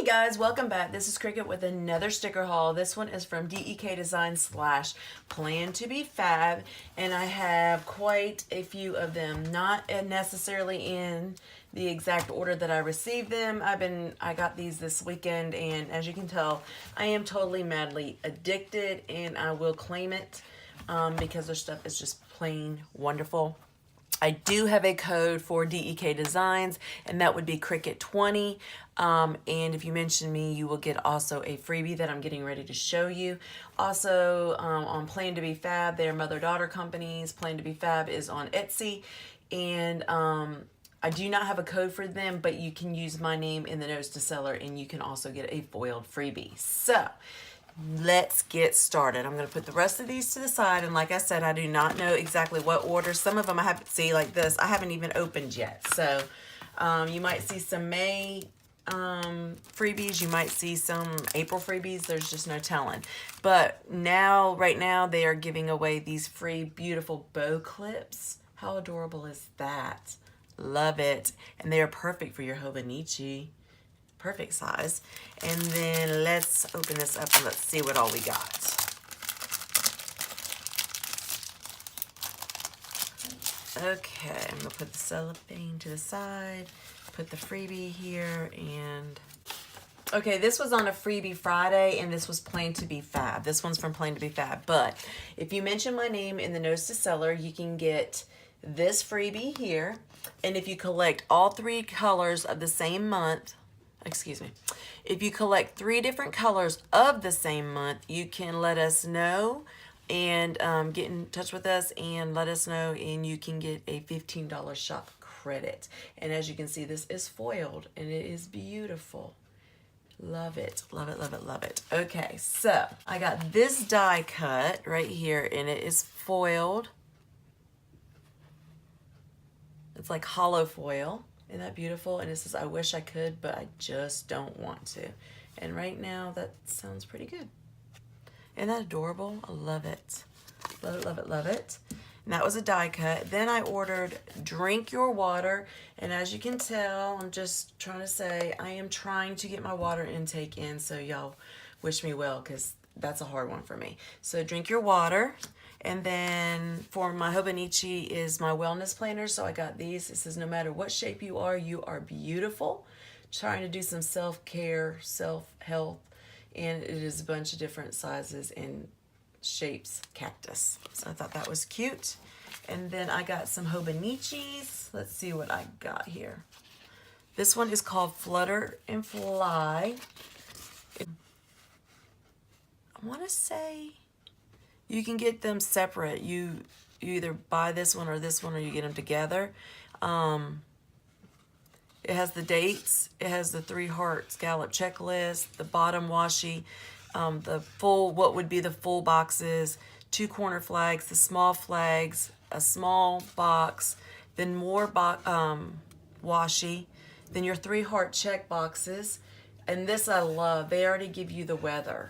Hey guys, welcome back. This is Cricket with another sticker haul. This one is from DEK Design / Plan2BeFab, and I have quite a few of them. Not necessarily in the exact order that I received them. I got these this weekend, and as you can tell, I am totally madly addicted, and I will claim it because their stuff is just plain wonderful. I do have a code for DEK Designs, and that would be Cricket20. And if you mention me, you will get also a freebie that I'm getting ready to show you. Also, on Plan2BeFab, they're mother-daughter companies. Plan2BeFab is on Etsy, and I do not have a code for them, but you can use my name in the notes to seller, and you can also get a foiled freebie. So let's get started. I'm going to put the rest of these to the side, and like I said, I do not know exactly what order. Some of them I haven't see like this. I haven't even opened yet, so you might see some May freebies. You might see some April freebies. There's just no telling. But now, right now, they are giving away these free, beautiful bow clips. How adorable is that? Love it, and they are perfect for your Hobonichi. Perfect size. And then let's open this up and let's see what all we got. Okay, I'm gonna put the cellophane to the side, put the freebie here, and okay, this was on a freebie Friday, and this was Plan2BeFab. This one's from Plan2BeFab, but if you mention my name in the notes to seller, you can get this freebie here, and if you collect all 3 colors of the same month, if you collect 3 different colors of the same month, you can let us know and get in touch with us and let us know, and you can get a $15 shop credit. And as you can see, this is foiled, and it is beautiful. Love it, love it, love it, love it. Okay, so I got this die cut right here, and it is foiled. It's like hollow foil. Isn't that beautiful? And it says, I wish I could, but I just don't want to. And right now, that sounds pretty good. Isn't that adorable? I love it. Love it, love it, love it. And that was a die cut. Then I ordered Drink Your Water. And as you can tell, I'm just trying to say, I am trying to get my water intake in. So y'all wish me well, because that's a hard one for me. So Drink Your Water. And then for my Hobonichi is my wellness planner. So I got these. It says, no matter what shape you are beautiful. Trying to do some self-care, self-health. And it is a bunch of different sizes and shapes cactus. So I thought that was cute. And then I got some Hobonichis. Let's see what I got here. This one is called Flutter and Fly. I want to say you can get them separate. You either buy this one, or you get them together. It has the dates. It has the 3 heart scallop checklist, the bottom washi, the full, what would be the full boxes, 2 corner flags, the small flags, a small box, then more washi, then your 3 heart check boxes. And this I love. They already give you the weather.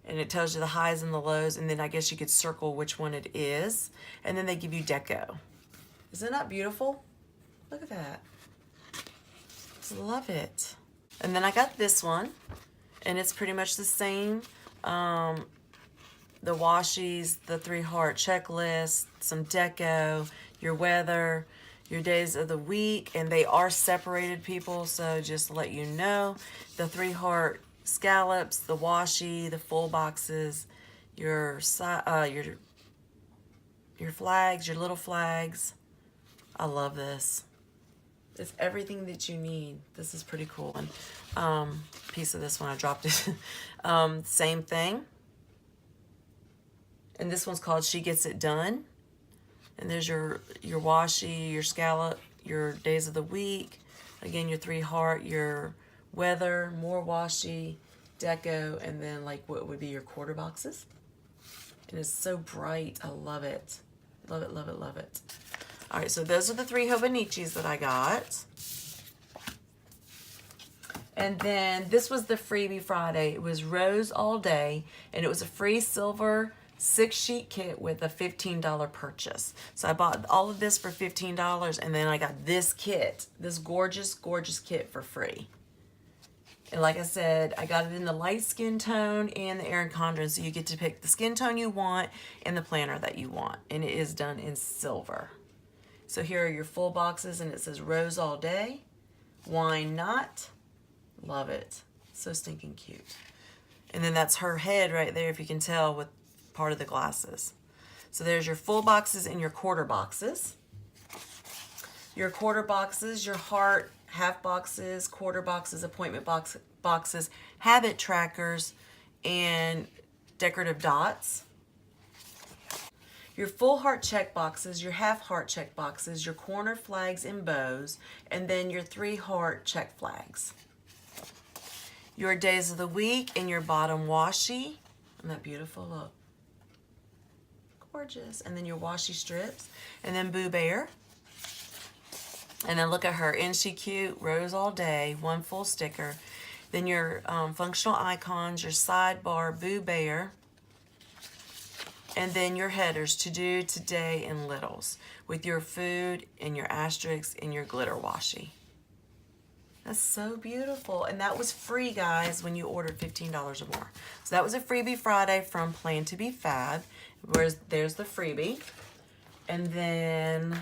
And it tells you the highs and the lows, and then I guess you could circle which one it is. And then they give you deco. Isn't that beautiful? Look at that. Love it. And then I got this one, and it's pretty much the same. The washies, the 3 heart checklist, some deco, your weather, your days of the week, and they are separated, people, so just to let you know. The 3 heart scallops, the washi, the full boxes, your flags, your little flags. I love this. It's everything that you need. This is pretty cool. And piece of this one, I dropped it. Same thing. And this one's called She Gets It Done. And there's your washi, your scallop, your days of the week. Again, your 3 heart, your weather, more washi, deco, and then like what would be your quarter boxes. And it's so bright. I love it. Love it, love it, love it. All right, so those are the 3 Hobonichis that I got. And then this was the freebie Friday. It was Rose All Day, and it was a free silver 6-sheet kit with a $15 purchase. So I bought all of this for $15, and then I got this kit, this gorgeous, gorgeous kit for free. And like I said, I got it in the light skin tone and the Erin Condren, so you get to pick the skin tone you want and the planner that you want. And it is done in silver. So here are your full boxes, and it says Rose All Day, Wine Not. Love it. So stinking cute. And then that's her head right there, if you can tell, with part of the glasses. So there's your full boxes and your quarter boxes. Your quarter boxes, your heart, half boxes, quarter boxes, appointment boxes, habit trackers, and decorative dots. Your full heart check boxes, your half heart check boxes, your corner flags and bows, and then your 3 heart check flags. Your days of the week and your bottom washi. Isn't that beautiful? Look. Gorgeous. And then your washi strips. And then Boo Bear. And then look at her. Isn't she cute? Rose All Day. 1 full sticker. Then your functional icons, your sidebar, Boo Bear. And then your headers, to do, today, and littles. With your food and your asterisks and your glitter washi. That's so beautiful. And that was free, guys, when you ordered $15 or more. So that was a freebie Friday from Plan2BeFab. There's the freebie. And then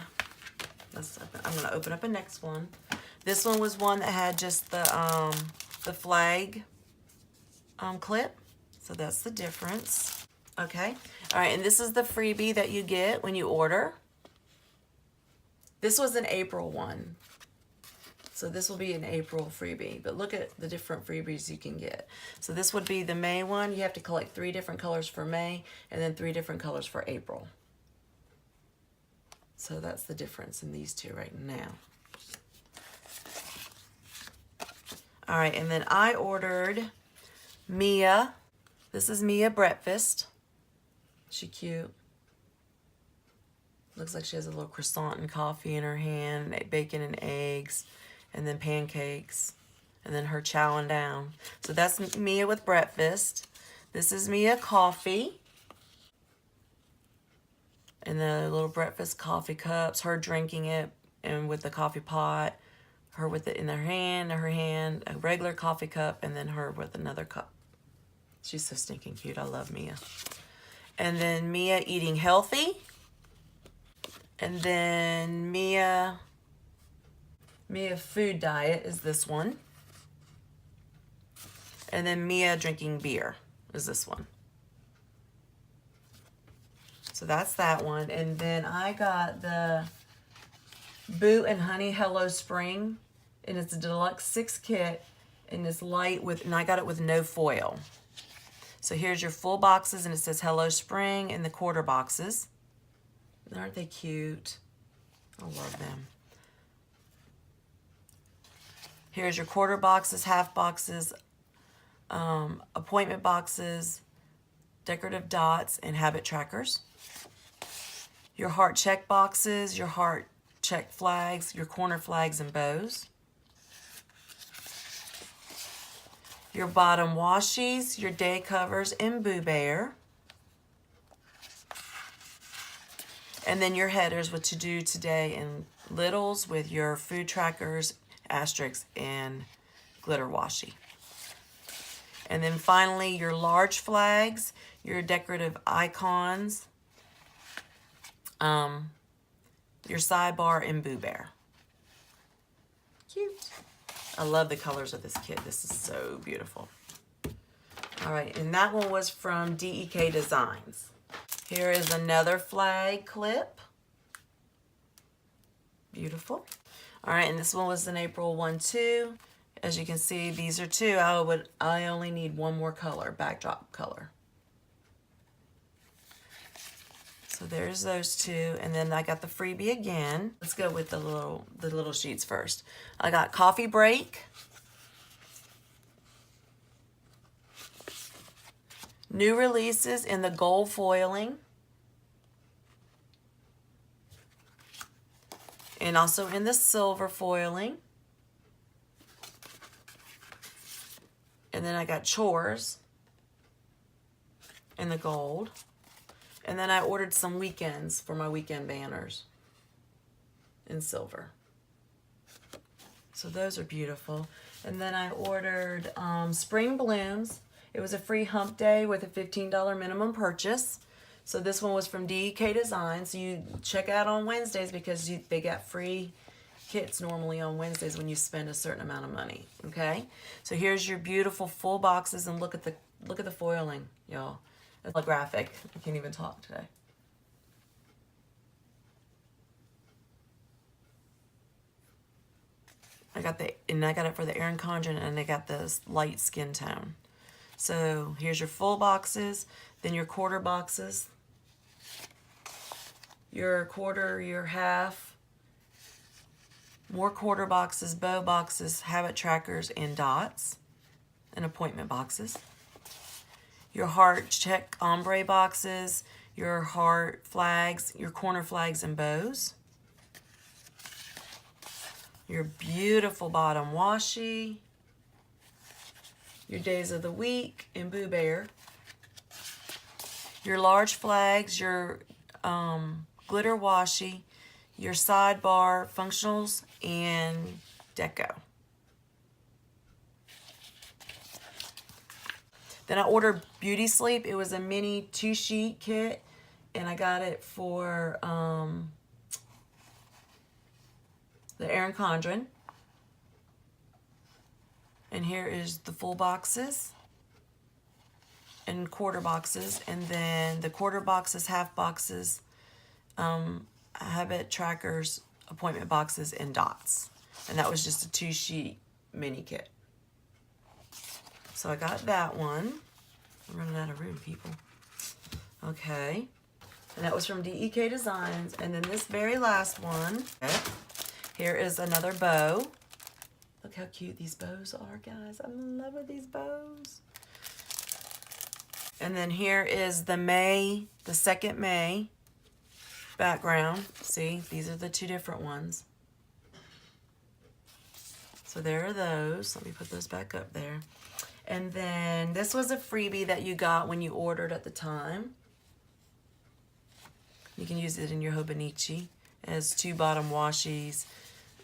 I'm going to open up a next one. This one was one that had just the flag clip. So that's the difference. Okay. All right. And this is the freebie that you get when you order. This was an April one. So this will be an April freebie, but look at the different freebies you can get. So this would be the May one. You have to collect 3 different colors for May and then 3 different colors for April. So that's the difference in these two right now. All right, and then I ordered Mia. This is Mia Breakfast. She cute. Looks like she has a little croissant and coffee in her hand, bacon and eggs. And then pancakes, and then her chowing down. So that's Mia with breakfast. This is Mia coffee. And the little breakfast coffee cups, her drinking it, and with the coffee pot, her with it in her hand, a regular coffee cup, and then her with another cup. She's so stinking cute. I love Mia. And then Mia eating healthy. And then Mia food diet is this one. And then Mia drinking beer is this one. So that's that one. And then I got the Boo and Honey Hello Spring. And it's a deluxe 6 kit. And it's light and I got it with no foil. So here's your full boxes, and it says Hello Spring, and the quarter boxes. Aren't they cute? I love them. Here's your quarter boxes, half boxes, appointment boxes, decorative dots, and habit trackers. Your heart check boxes, your heart check flags, your corner flags and bows. Your bottom washies, your day covers, and Boo Bear. And then your headers with to do today and littles with your food trackers, asterisks, and glitter washi. And then finally your large flags, your decorative icons, your sidebar, and Boo Bear. Cute. I love the colors of this kit. This is so beautiful. All right, and that one was from DEK Designs. Here is another flag clip. Beautiful. All right, and this one was an April 1 too. As you can see, these are 2. I only need 1 more color, backdrop color. So there's those 2, and then I got the freebie again. Let's go with the little sheets first. I got Coffee Break, new releases in the gold foiling, and also in the silver foiling. And then I got Chores in the gold. And then I ordered some weekends for my weekend banners in silver. So those are beautiful. And then I ordered spring blooms. It was a free hump day with a $15 minimum purchase. So this one was from DEK Design. So you check out on Wednesdays because they got free kits normally on Wednesdays when you spend a certain amount of money. Okay. So here's your beautiful full boxes, and look at the foiling, y'all. It's a graphic. I can't even talk today. I got it for the Erin Condren, and they got this light skin tone. So here's your full boxes, then your quarter boxes, your quarter, your half, more quarter boxes, bow boxes, habit trackers, and dots, and appointment boxes. Your heart check ombre boxes, your heart flags, your corner flags and bows. Your beautiful bottom washi, your days of the week in Boo Bear, your large flags, your glitter washi, your sidebar functionals, and deco. Then I ordered Beauty Sleep. It was a mini 2-sheet kit, and I got it for the Erin Condren. And here is the full boxes and quarter boxes, and then the quarter boxes, half boxes, habit trackers, appointment boxes, and dots. And that was just a 2-sheet mini kit. So I got that one. I'm running out of room, people. Okay. And that was from DEK Designs. And then this very last one, okay, here is another bow. Look how cute these bows are, guys. I'm in love with these bows. And then here is the second May background. See, these are the two different ones. So there are those. Let me put those back up there. And then this was a freebie that you got when you ordered at the time. You can use it in your Hobonichi. It has 2 bottom washies,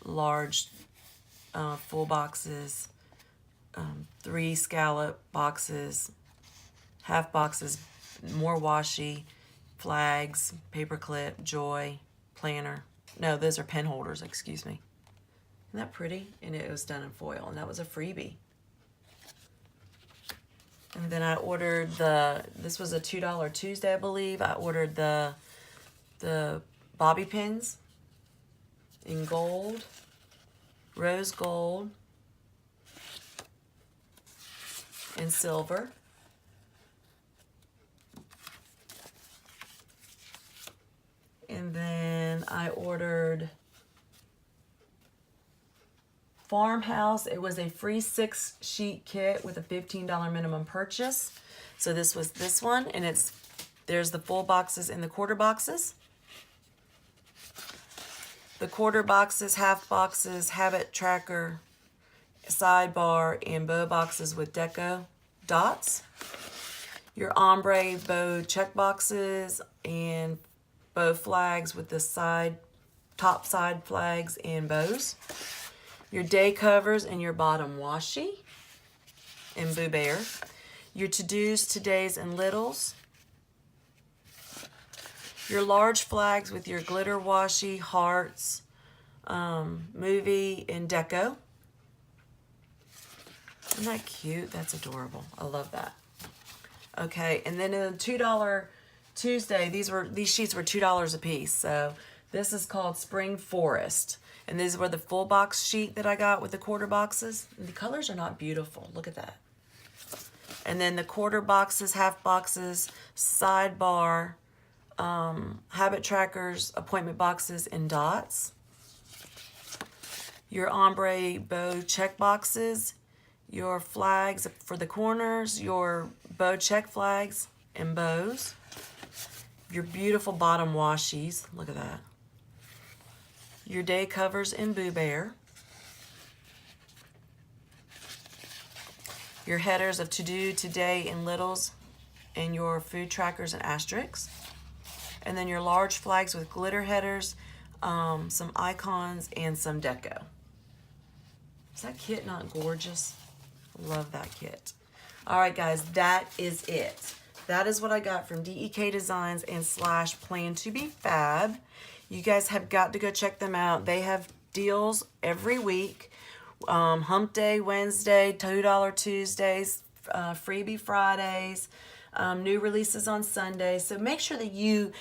large full boxes, 3 scallop boxes, half boxes, more washi, flags, paper clip, joy, planner. No, those are pen holders, excuse me. Isn't that pretty? And it was done in foil, and that was a freebie. And then I ordered this was a $2 Tuesday, I believe. I ordered the bobby pins in gold, rose gold, and silver. And then I ordered Farmhouse. It was a free 6-sheet kit with a $15 minimum purchase. So this was this one, and there's the full boxes and the quarter boxes. The quarter boxes, half boxes, habit tracker, sidebar, and bow boxes with deco dots. Your ombre bow check boxes and bow flags with the top side flags and bows. Your day covers and your bottom washi in Boo Bear. Your to-dos, todays, and littles. Your large flags with your glitter washi, hearts, movie, and deco. Isn't that cute? That's adorable. I love that. Okay, and then in the $2 Tuesday, these sheets were $2 a piece. So this is called Spring Forest. And these were the full box sheet that I got with the quarter boxes. And the colors are not beautiful. Look at that. And then the quarter boxes, half boxes, sidebar, habit trackers, appointment boxes, and dots. Your ombre bow check boxes, your flags for the corners, your bow check flags and bows. Your beautiful bottom washies. Look at that. Your day covers in Boo Bear. Your headers of to-do, today, and littles, and your food trackers and asterisks. And then your large flags with glitter headers, some icons, and some deco. Is that kit not gorgeous? Love that kit. All right, guys, that is it. That is what I got from DEK Designs and / Plan2BeFab. You guys have got to go check them out. They have deals every week. Hump Day Wednesday, $2 Tuesdays, freebie Fridays, new releases on Sundays. So make sure that you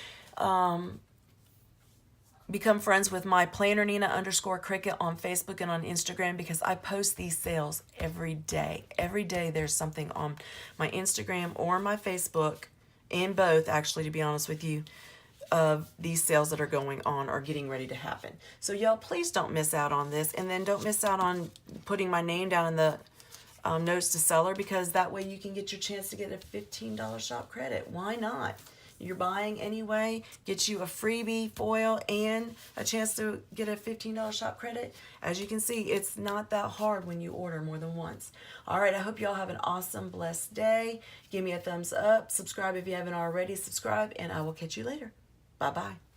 become friends with my Planner Nina _Cricket on Facebook and on Instagram, because I post these sales every day. Every day there's something on my Instagram or my Facebook, and both actually, to be honest with you, of these sales that are going on or getting ready to happen. So y'all, please don't miss out on this, and then don't miss out on putting my name down in the notes to seller, because that way you can get your chance to get a $15 shop credit. Why not? You're buying anyway, get you a freebie foil and a chance to get a $15 shop credit. As you can see, it's not that hard when you order more than once. All right, I hope y'all have an awesome, blessed day. Give me a thumbs up, subscribe if you haven't already subscribed, and I will catch you later. Bye-bye.